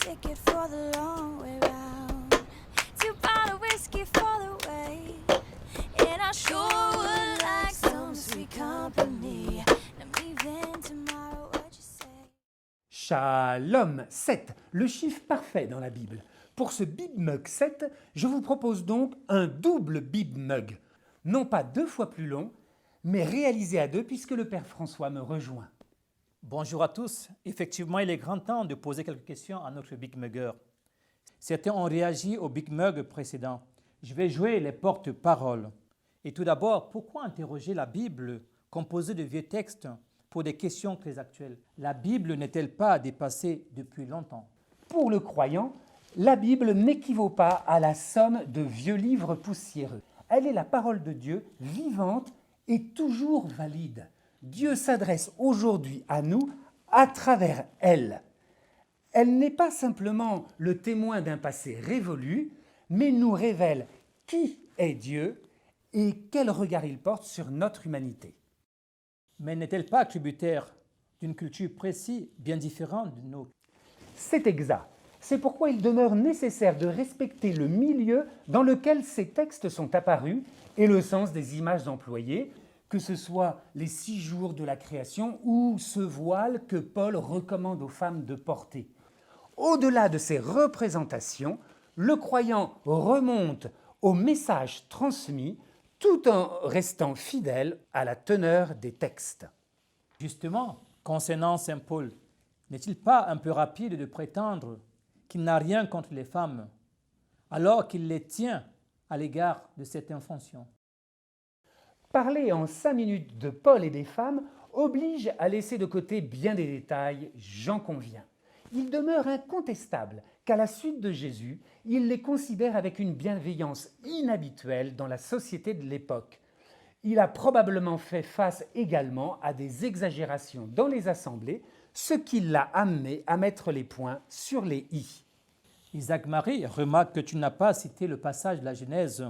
ticket for the long way round. 2 bottle whiskey for the way. And I sure would like some sweet company. I'm leaving tomorrow, what you say? Shalom 7, le chiffre parfait dans la Bible. Pour ce Bib Mug 7, je vous propose donc un double Bib Mug. Non pas 2 fois plus long, mais réalisé à 2 puisque le Père François me rejoint. Bonjour à tous. Effectivement, il est grand temps de poser quelques questions à notre Big Mugger. Certains ont réagi au Big Mug précédent. Je vais jouer les porte-paroles. Et tout d'abord, pourquoi interroger la Bible composée de vieux textes pour des questions très actuelles? La Bible n'est-elle pas dépassée depuis longtemps? Pour le croyant, la Bible n'équivaut pas à la somme de vieux livres poussiéreux. Elle est la parole de Dieu, vivante et toujours valide. Dieu s'adresse aujourd'hui à nous à travers elle. Elle n'est pas simplement le témoin d'un passé révolu, mais nous révèle qui est Dieu et quel regard il porte sur notre humanité. Mais n'est-elle pas tributaire d'une culture précise, bien différente de nôtre? C'est exact. C'est pourquoi il demeure nécessaire de respecter le milieu dans lequel ces textes sont apparus et le sens des images employées, que ce soit les 6 jours de la création ou ce voile que Paul recommande aux femmes de porter. Au-delà de ces représentations, le croyant remonte au message transmis tout en restant fidèle à la teneur des textes. Justement, concernant Saint Paul, n'est-il pas un peu rapide de prétendre qu'il n'a rien contre les femmes, alors qu'il les tient à l'égard de certaines fonctions? Parler en 5 minutes de Paul et des femmes oblige à laisser de côté bien des détails, j'en conviens. Il demeure incontestable qu'à la suite de Jésus, il les considère avec une bienveillance inhabituelle dans la société de l'époque. Il a probablement fait face également à des exagérations dans les assemblées, ce qui l'a amené à mettre les points sur les i. Isaac Marie remarque que tu n'as pas cité le passage de la Genèse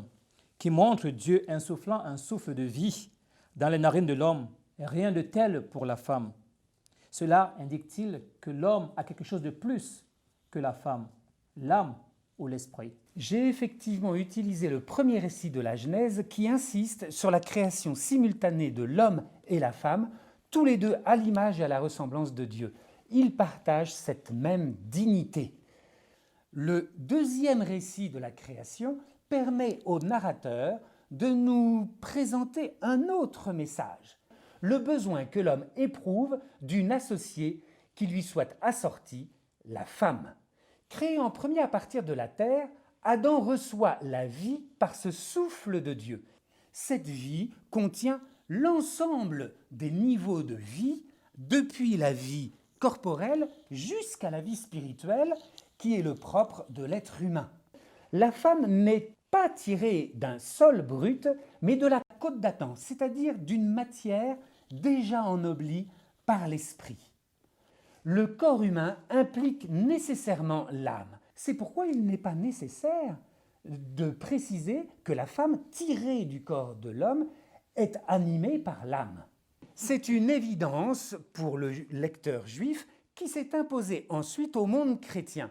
qui montre Dieu insufflant un souffle de vie dans les narines de l'homme, et rien de tel pour la femme. Cela indique-t-il que l'homme a quelque chose de plus que la femme, l'âme ou l'esprit? J'ai effectivement utilisé le premier récit de la Genèse qui insiste sur la création simultanée de l'homme et la femme, tous les deux à l'image et à la ressemblance de Dieu. Ils partagent cette même dignité. Le deuxième récit de la création permet au narrateur de nous présenter un autre message, le besoin que l'homme éprouve d'une associée qui lui soit assortie, la femme. Créé en premier à partir de la terre, Adam reçoit la vie par ce souffle de Dieu. Cette vie contient l'ensemble des niveaux de vie, depuis la vie corporelle jusqu'à la vie spirituelle, qui est le propre de l'être humain. La femme n'est pas tirée d'un sol brut, mais de la côte d'Adam, c'est-à-dire d'une matière déjà ennoblie par l'esprit. Le corps humain implique nécessairement l'âme. C'est pourquoi il n'est pas nécessaire de préciser que la femme tirée du corps de l'homme est animée par l'âme. C'est une évidence pour le lecteur juif qui s'est imposée ensuite au monde chrétien.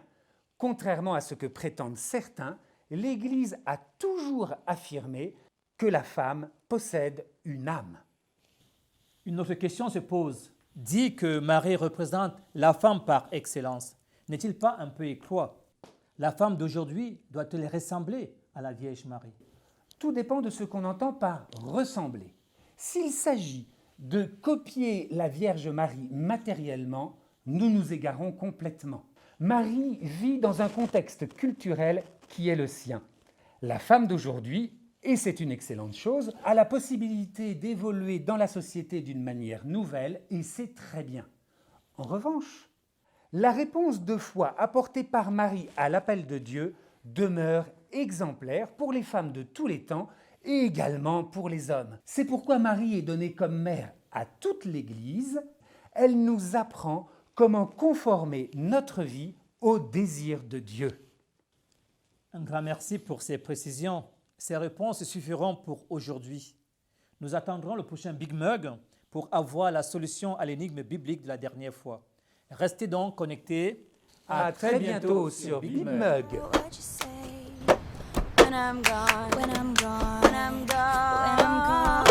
Contrairement à ce que prétendent certains, l'Église a toujours affirmé que la femme possède une âme. Une autre question se pose. Dit que Marie représente la femme par excellence. N'est-il pas un peu étroit? La femme d'aujourd'hui doit-elle ressembler à la Vierge Marie? Tout dépend de ce qu'on entend par ressembler. S'il s'agit de copier la Vierge Marie matériellement, nous nous égarons complètement. Marie vit dans un contexte culturel qui est le sien. La femme d'aujourd'hui, et c'est une excellente chose, a la possibilité d'évoluer dans la société d'une manière nouvelle et c'est très bien. En revanche, la réponse de foi apportée par Marie à l'appel de Dieu demeure exemplaire pour les femmes de tous les temps et également pour les hommes. C'est pourquoi Marie est donnée comme mère à toute l'Église. Elle nous apprend comment conformer notre vie au désir de Dieu. Un grand merci pour ces précisions. Ces réponses suffiront pour aujourd'hui. Nous attendrons le prochain Big Mug pour avoir la solution à l'énigme biblique de la dernière fois. Restez donc connectés À très bientôt sur Big Mug. What you say when I'm gone, when I'm gone, when I'm gone, when I'm gone.